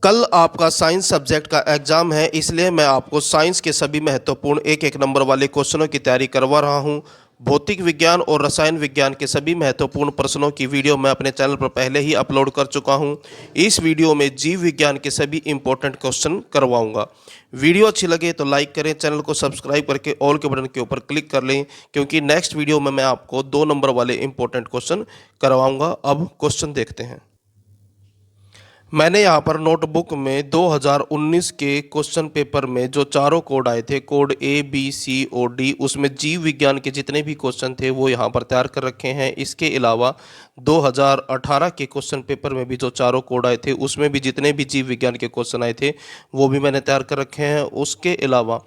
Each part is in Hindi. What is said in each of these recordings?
कल आपका साइंस सब्जेक्ट का एग्ज़ाम है, इसलिए मैं आपको साइंस के सभी महत्वपूर्ण एक एक नंबर वाले क्वेश्चनों की तैयारी करवा रहा हूं। भौतिक विज्ञान और रसायन विज्ञान के सभी महत्वपूर्ण प्रश्नों की वीडियो मैं अपने चैनल पर पहले ही अपलोड कर चुका हूं। इस वीडियो में जीव विज्ञान के सभी इंपॉर्टेंट क्वेश्चन करवाऊंगा। वीडियो अच्छी लगे तो लाइक करें, चैनल को सब्सक्राइब करके ऑल के बटन के ऊपर क्लिक कर लें, क्योंकि नेक्स्ट वीडियो में मैं आपको 2 नंबर वाले इंपॉर्टेंट क्वेश्चन करवाऊँगा। अब क्वेश्चन देखते हैं। मैंने यहाँ पर नोटबुक में 2019 के क्वेश्चन पेपर में जो चारों कोड आए थे, कोड ए बी सी और डी, उसमें जीव विज्ञान के जितने भी क्वेश्चन थे वो यहाँ पर तैयार कर रखे हैं। इसके अलावा 2018 के क्वेश्चन पेपर में भी जो चारों कोड आए थे उसमें भी जितने भी जीव विज्ञान के क्वेश्चन आए थे वो भी मैंने तैयार कर रखे हैं। उसके अलावा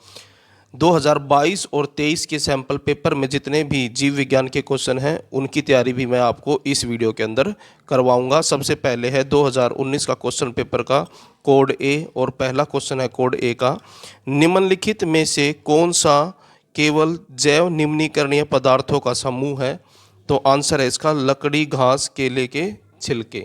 2022 और 23 के सैम्पल पेपर में जितने भी जीव विज्ञान के क्वेश्चन हैं उनकी तैयारी भी मैं आपको इस वीडियो के अंदर करवाऊंगा। सबसे पहले है 2019 का क्वेश्चन पेपर का कोड ए, और पहला क्वेश्चन है कोड ए का, निम्नलिखित में से कौन सा केवल जैव निम्नीकरणीय पदार्थों का समूह है? तो आंसर है इसका लकड़ी, घास, केले के छिलके।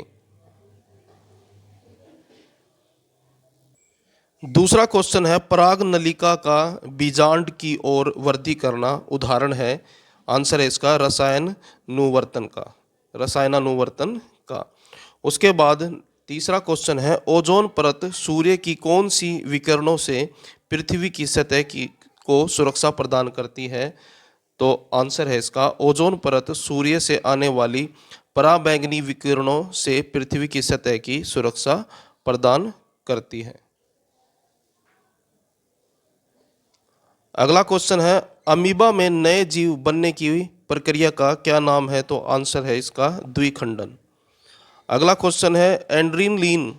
दूसरा क्वेश्चन है पराग नलिका का बीजांड की ओर वृद्धि करना, उदाहरण है? आंसर है इसका रसायनानुवर्तन का। उसके बाद तीसरा क्वेश्चन है ओजोन परत सूर्य की कौन सी विकिरणों से पृथ्वी की सतह की को सुरक्षा प्रदान करती है? तो आंसर है इसका ओजोन परत सूर्य से आने वाली पराबैंगनी विकिरणों से पृथ्वी की सतह की सुरक्षा प्रदान करती है। अगला क्वेश्चन है अमीबा में नए जीव बनने की प्रक्रिया का क्या नाम है? तो आंसर है इसका द्विखंडन। अगला क्वेश्चन है एंड्रीनलीन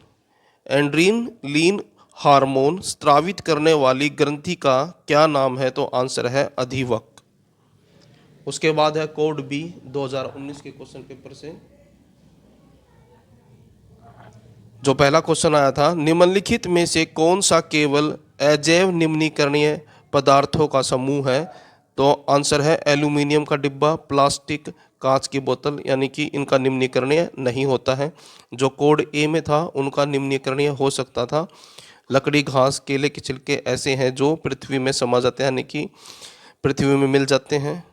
हार्मोन स्रावित करने वाली ग्रंथि का क्या नाम है? तो आंसर है अधिवक। उसके बाद है कोड बी 2019 के क्वेश्चन पेपर से जो पहला क्वेश्चन आया था, निम्नलिखित में से कौन सा केवल अजैव निम्नीकरणीय पदार्थों का समूह है? तो आंसर है एल्यूमिनियम का डिब्बा, प्लास्टिक, कांच की बोतल, यानी कि इनका निम्नीकरणीय नहीं होता है। जो कोड ए में था उनका निम्नीकरणीय हो सकता था। लकड़ी, घास, केले के छिलके ऐसे हैं जो पृथ्वी में समा जाते हैं, यानी कि पृथ्वी में मिल जाते हैं,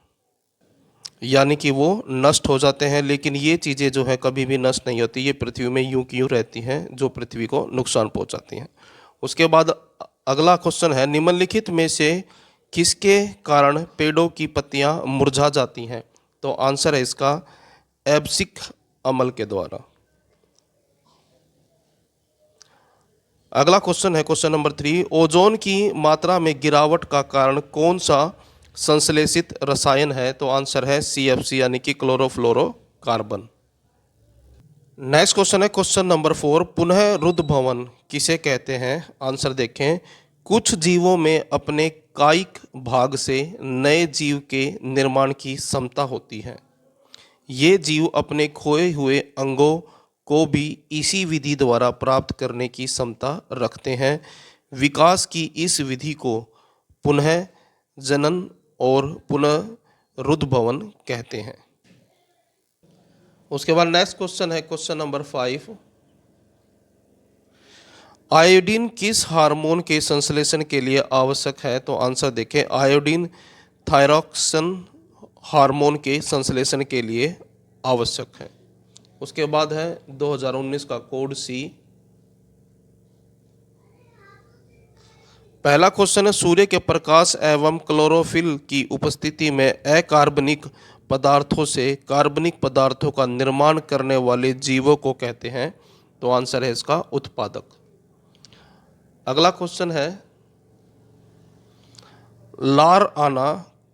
यानी कि वो नष्ट हो जाते हैं। लेकिन ये चीज़ें जो है कभी भी नष्ट नहीं होती, ये पृथ्वी में यूं की यूं रहती हैं, जो पृथ्वी को नुकसान पहुंचाती हैं। उसके बाद अगला क्वेश्चन है निम्नलिखित में से किसके कारण पेड़ों की पत्तियां मुरझा जाती हैं? तो आंसर है इसका एब्सिक अमल के द्वारा। अगला क्वेश्चन है क्वेश्चन नंबर 3, ओजोन की मात्रा में गिरावट का कारण कौन सा संश्लेषित रसायन है? तो आंसर है CFC, यानी कि क्लोरोफ्लोरोकार्बन। नेक्स्ट क्वेश्चन है क्वेश्चन नंबर 4, पुनः रुद्भवन किसे कहते हैं? आंसर देखें, कुछ जीवों में अपने कायिक भाग से नए जीव के निर्माण की क्षमता होती है। ये जीव अपने खोए हुए अंगों को भी इसी विधि द्वारा प्राप्त करने की क्षमता रखते हैं। विकास की इस विधि को पुनः जनन और पुनरुद्भवन कहते हैं। उसके बाद नेक्स्ट क्वेश्चन है क्वेश्चन नंबर 5, आयोडीन किस हार्मोन के संश्लेषण के लिए आवश्यक है? तो आंसर देखें, आयोडीन थायरॉक्सिन हार्मोन के संश्लेषण के लिए आवश्यक है। उसके बाद है 2019 का कोड सी। पहला क्वेश्चन है सूर्य के प्रकाश एवं क्लोरोफिल की उपस्थिति में अकार्बनिक पदार्थों से कार्बनिक पदार्थों का निर्माण करने वाले जीवों को कहते हैं? तो आंसर है इसका उत्पादक। अगला क्वेश्चन है लार आना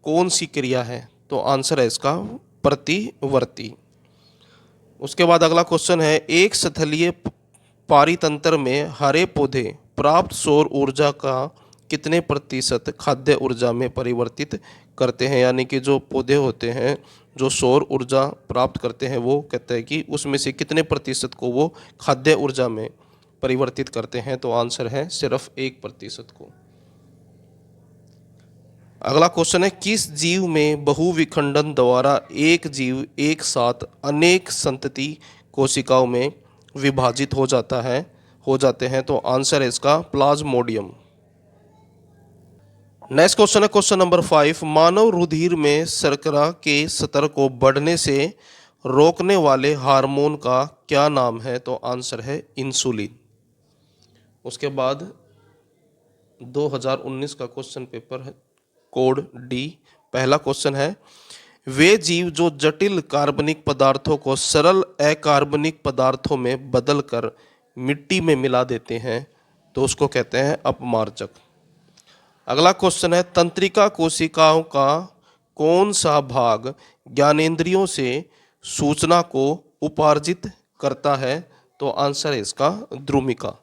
कौन सी क्रिया है? तो आंसर है इसका प्रतिवर्ती। उसके बाद अगला क्वेश्चन है एक स्थलीय पारितंत्र में हरे पौधे प्राप्त सौर ऊर्जा का कितने प्रतिशत खाद्य ऊर्जा में परिवर्तित करते हैं? यानी कि जो पौधे होते हैं जो सौर ऊर्जा प्राप्त करते हैं वो कहते हैं कि उसमें से कितने प्रतिशत को वो खाद्य ऊर्जा में परिवर्तित करते हैं? तो आंसर है सिर्फ 1% को। अगला क्वेश्चन है किस जीव में बहुविखंडन द्वारा एक जीव एक साथ अनेक संतति कोशिकाओं में विभाजित हो जाते हैं, तो आंसर है इसका प्लाज्मोडियम। नेक्स्ट क्वेश्चन है क्वेश्चन नंबर 5, मानव रुधिर में शर्करा के स्तर को बढ़ने से रोकने वाले हार्मोन का क्या नाम है? तो आंसर है इंसुलिन। उसके बाद 2019 का क्वेश्चन पेपर है कोड डी। पहला क्वेश्चन है, वे जीव जो जटिल कार्बनिक पदार्थों को सरल अकार्बनिक पदार्थों में बदलकर मिट्टी में मिला देते हैं, तो उसको कहते हैं अपमार्जक। अगला क्वेश्चन है, तंत्रिका कोशिकाओं का कौन सा भाग ज्ञानेंद्रियों से सूचना को उपार्जित करता है? तो आंसर है इसका द्रुमिका।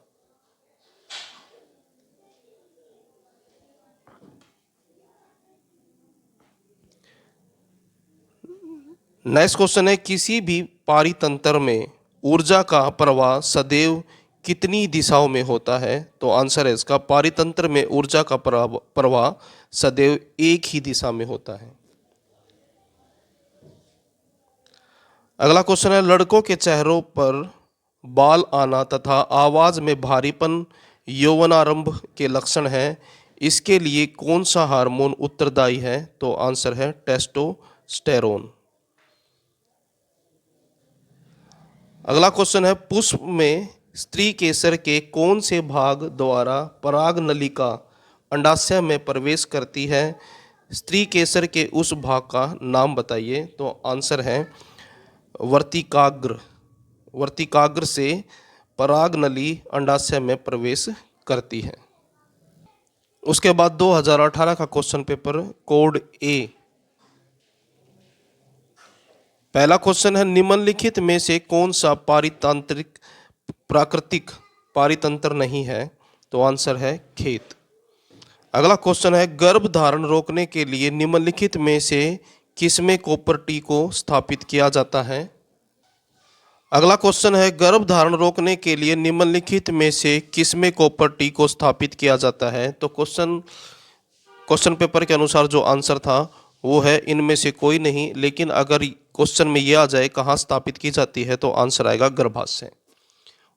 नेक्स्ट क्वेश्चन है, किसी भी पारितंत्र में ऊर्जा का प्रवाह सदैव कितनी दिशाओं में होता है? तो आंसर है इसका पारितंत्र में ऊर्जा का प्रवाह सदैव एक ही दिशा में होता है। अगला क्वेश्चन है, लड़कों के चेहरों पर बाल आना तथा आवाज में भारीपन यौवनारंभ के लक्षण है, इसके लिए कौन सा हार्मोन उत्तरदायी है? तो आंसर है टेस्टोस्टेरोन। अगला क्वेश्चन है, पुष्प में स्त्री केसर के कौन से भाग द्वारा पराग नलिका अंडाशय में प्रवेश करती है? स्त्री केसर के उस भाग का नाम बताइए। तो आंसर है वर्तिकाग्र। वर्तिकाग्र से पराग नली अंडाशय में प्रवेश करती है। उसके बाद 2018 का क्वेश्चन पेपर कोड ए। पहला क्वेश्चन है, निम्नलिखित में से कौन सा प्राकृतिक पारितंत्र नहीं है? तो आंसर है खेत। अगला क्वेश्चन है, गर्भ धारण रोकने के लिए निम्नलिखित में से किसमें कॉपर टी को स्थापित किया जाता है? अगला क्वेश्चन है, गर्भ धारण रोकने के लिए निम्नलिखित में से किसमें कॉपर टी को स्थापित किया जाता है? तो क्वेश्चन पेपर के अनुसार जो आंसर था वो है इनमें से कोई नहीं, लेकिन अगर क्वेश्चन में ये आ जाए कहाँ स्थापित की जाती है, तो आंसर आएगा गर्भाशय।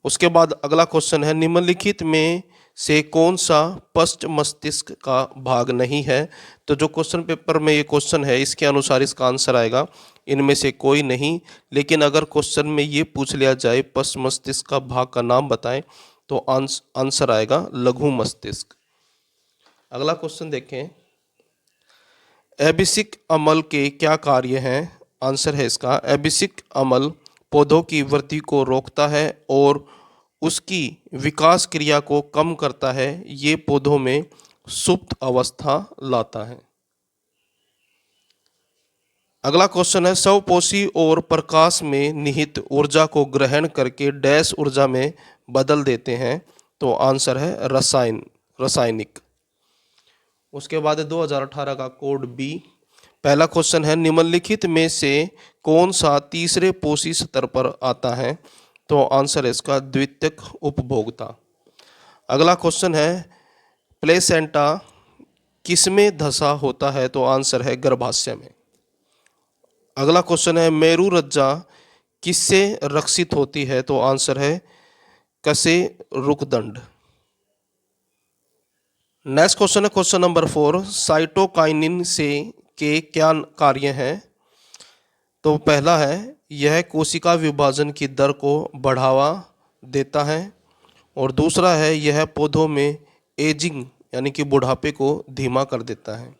उसके बाद अगला क्वेश्चन है, निम्नलिखित में से कौन सा पश्च मस्तिष्क का भाग नहीं है? तो जो क्वेश्चन पेपर में ये क्वेश्चन है इसके अनुसार इसका आंसर आएगा इनमें से कोई नहीं, लेकिन अगर क्वेश्चन में ये पूछ लिया जाए पश्च मस्तिष्क का भाग का नाम बताएं, तो आंसर आएगा लघु मस्तिष्क। अगला क्वेश्चन देखें, एबिसिक अम्ल के क्या कार्य हैं? आंसर है इसका एबिसिक अम्ल पौधों की वृद्धि को रोकता है और उसकी विकास क्रिया को कम करता है। ये पौधों में सुप्त अवस्था लाता है। अगला क्वेश्चन है, स्वपोषी और प्रकाश में निहित ऊर्जा को ग्रहण करके डैश ऊर्जा में बदल देते हैं। तो आंसर है रासायनिक। उसके बाद 2018 का कोड बी। पहला क्वेश्चन है, निम्नलिखित में से कौन सा तीसरे पोषी स्तर पर आता है? तो आंसर है इसका द्वितीयक उपभोक्ता। अगला क्वेश्चन है, प्लेसेंटा किसमें धंसा होता है? तो आंसर है गर्भाशय में। अगला क्वेश्चन है, मेरु रज्जा किससे रक्षित होती है? तो आंसर है कशेरुकदंड। नेक्स्ट क्वेश्चन है क्वेश्चन नंबर 4, साइटोकाइनिन से के क्या कार्य हैं? तो पहला है, यह कोशिका विभाजन की दर को बढ़ावा देता है, और दूसरा है यह पौधों में एजिंग यानी कि बुढ़ापे को धीमा कर देता है।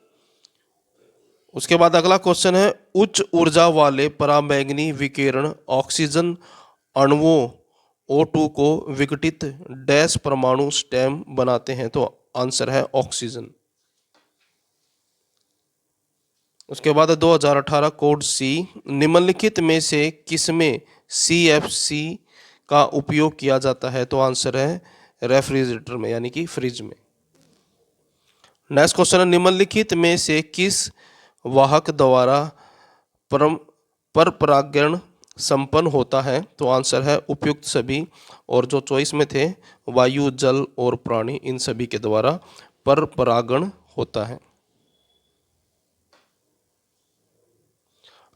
उसके बाद अगला क्वेश्चन है, उच्च ऊर्जा वाले पराबैंगनी विकिरण ऑक्सीजन अणुओं O2 को विघटित डैश परमाणु स्टेम बनाते हैं। तो आंसर है ऑक्सीजन। उसके बाद 2018 कोड सी, निम्नलिखित में से किसमें CFC का उपयोग किया जाता है? तो आंसर है रेफ्रिजरेटर में यानी कि फ्रिज में। नेक्स्ट क्वेश्चन है, निम्नलिखित में से किस वाहक द्वारा पर परागण संपन्न होता है? तो आंसर है उपयुक्त सभी, और जो चॉइस में थे वायु, जल और प्राणी, इन सभी के द्वारा पर परागण होता है।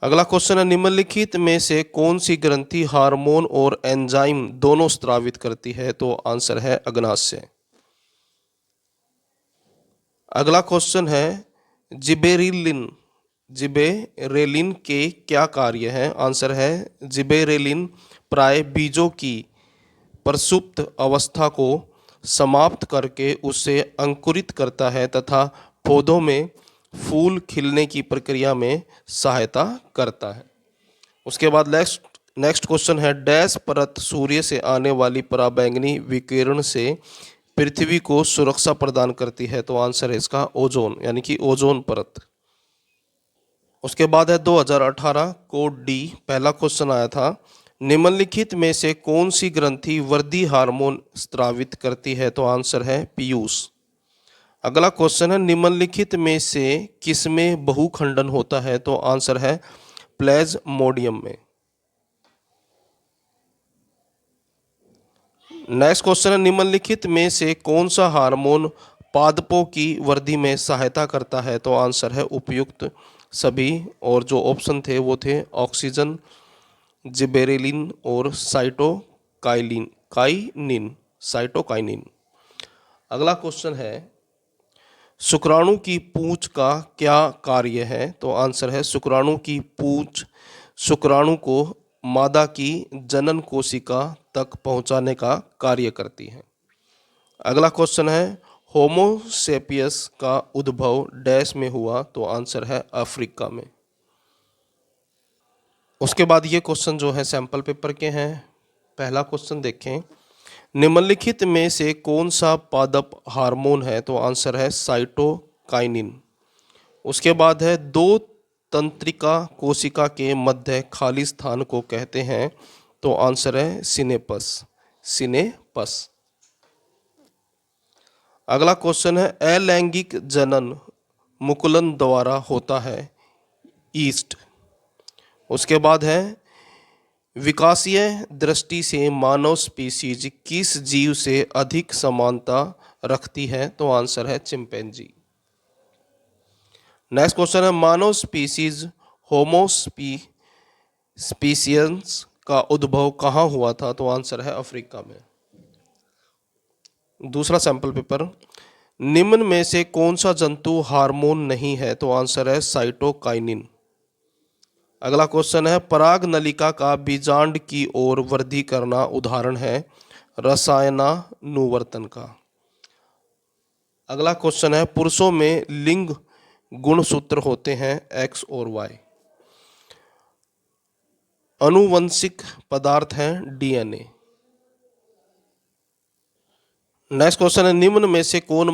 अगला क्वेश्चन है, निम्नलिखित में से कौन सी ग्रंथि हार्मोन और एंजाइम दोनों स्रावित करती है? तो आंसर है अग्नाशय। अगला क्वेश्चन है, जिबेरेलिन जिबेरेलिन के क्या कार्य हैं? आंसर है जिबेरेलिन प्राय बीजों की प्रसुप्त अवस्था को समाप्त करके उसे अंकुरित करता है तथा पौधों में फूल खिलने की प्रक्रिया में सहायता करता है। उसके बाद नेक्स्ट क्वेश्चन है, डैश परत सूर्य से आने वाली पराबैंगनी विकिरण से पृथ्वी को सुरक्षा प्रदान करती है? तो आंसर है इसका ओजोन, यानी कि ओजोन परत। उसके बाद है 2018 कोड डी, पहला क्वेश्चन आया था, निम्नलिखित में से कौन सी ग्रंथि वृद्धि हार्मोन स्रावित करती है? तो आंसर है पीयूष। अगला क्वेश्चन है, निम्नलिखित में से किसमें बहुखंडन होता है? तो आंसर है प्लेज्मोडियम में। नेक्स्ट क्वेश्चन है, निम्नलिखित में से कौन सा हार्मोन पादपों की वृद्धि में सहायता करता है? तो आंसर है उपयुक्त सभी, और जो ऑप्शन थे वो थे ऑक्सीजन, जिबेरेलिन और साइटोकाइनिन। अगला क्वेश्चन है, शुक्राणु की पूंछ का क्या कार्य है? तो आंसर है शुक्राणु की पूंछ शुक्राणु को मादा की जनन कोशिका तक पहुंचाने का कार्य करती है। अगला क्वेश्चन है, होमोसेपियस का उद्भव डैश में हुआ? तो आंसर है अफ्रीका में। उसके बाद ये क्वेश्चन जो है सैंपल पेपर के हैं। पहला क्वेश्चन देखें, निम्नलिखित में से कौन सा पादप हार्मोन है? तो आंसर है साइटोकाइनिन। उसके बाद है, दो तंत्रिका कोशिका के मध्य खाली स्थान को कहते हैं? तो आंसर है सिनेपस। अगला क्वेश्चन है, अलैंगिक जनन मुकुलन द्वारा होता है? ईस्ट। उसके बाद है, विकासीय दृष्टि से मानव स्पीसीज किस जीव से अधिक समानता रखती है? तो आंसर है चिंपैंजी। नेक्स्ट क्वेश्चन है, मानव स्पीसीज होमोस्पीशियंस का उद्भव कहाँ हुआ था? तो आंसर है अफ्रीका में। दूसरा सैंपल पेपर, निम्न में से कौन सा जंतु हार्मोन नहीं है? तो आंसर है साइटोकाइनिन। अगला क्वेश्चन है, पराग नलिका का बीजांड की ओर वृद्धि करना उदाहरण है रसायनानुवर्तन का। अगला क्वेश्चन है, पुरुषों में लिंग गुणसूत्र होते हैं एक्स और वाई। अनुवंशिक पदार्थ हैं डीएनए। नेक्स्ट क्वेश्चन है, निम्न में से कौन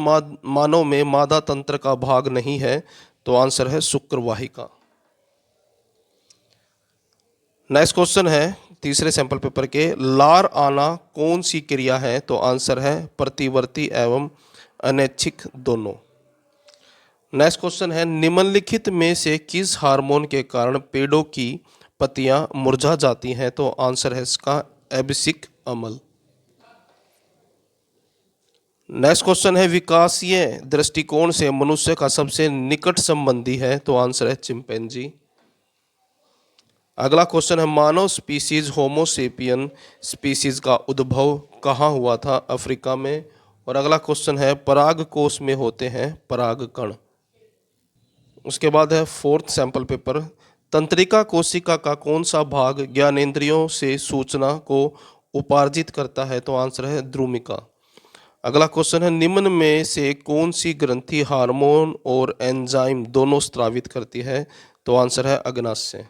मानव में मादा तंत्र का भाग नहीं है? तो आंसर है शुक्रवाहिका। नेक्स्ट क्वेश्चन है तीसरे सैंपल पेपर के, लार आना कौन सी क्रिया है? तो आंसर है प्रतिवर्ती एवं अनैच्छिक दोनों। नेक्स्ट क्वेश्चन है, निम्नलिखित में से किस हार्मोन के कारण पेड़ों की पत्तियां मुरझा जाती हैं? तो आंसर है इसका एबिसिक अम्ल। नेक्स्ट क्वेश्चन है, विकासीय दृष्टिकोण से मनुष्य का सबसे निकट संबंधी है? तो आंसर है चिंपैंजी। अगला क्वेश्चन है, मानव स्पीसीज होमोसेपियन स्पीसीज का उद्भव कहाँ हुआ था? अफ्रीका में। और अगला क्वेश्चन है, पराग कोश में होते हैं परागकण। उसके बाद है फोर्थ सैंपल पेपर, तंत्रिका कोशिका का कौन सा भाग ज्ञानेंद्रियों से सूचना को उपार्जित करता है? तो आंसर है द्रुमिका। अगला क्वेश्चन है, निम्न में से कौन सी ग्रंथि हार्मोन और एंजाइम दोनों स्रावित करती है? तो आंसर है अग्नाशय।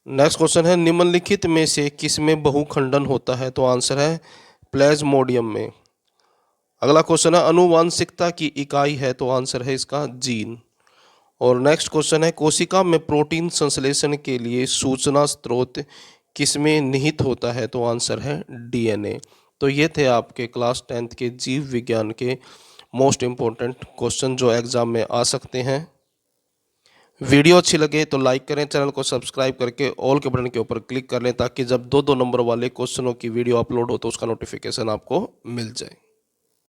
नेक्स्ट क्वेश्चन है, निम्नलिखित में से किसमें बहुखंडन होता है? तो आंसर है प्लेज्मोडियम में। अगला क्वेश्चन है, आनुवंशिकता की इकाई है? तो आंसर है इसका जीन। और नेक्स्ट क्वेश्चन है, कोशिका में प्रोटीन संश्लेषण के लिए सूचना स्रोत किसमें निहित होता है? तो आंसर है डीएनए। तो ये थे आपके क्लास 10th के जीव विज्ञान के मोस्ट इम्पोर्टेंट क्वेश्चन जो एग्जाम में आ सकते हैं। वीडियो अच्छी लगे तो लाइक करें, चैनल को सब्सक्राइब करके ऑल के बटन के ऊपर क्लिक कर लें ताकि जब 2 नंबर वाले क्वेश्चनों की वीडियो अपलोड हो तो उसका नोटिफिकेशन आपको मिल जाए।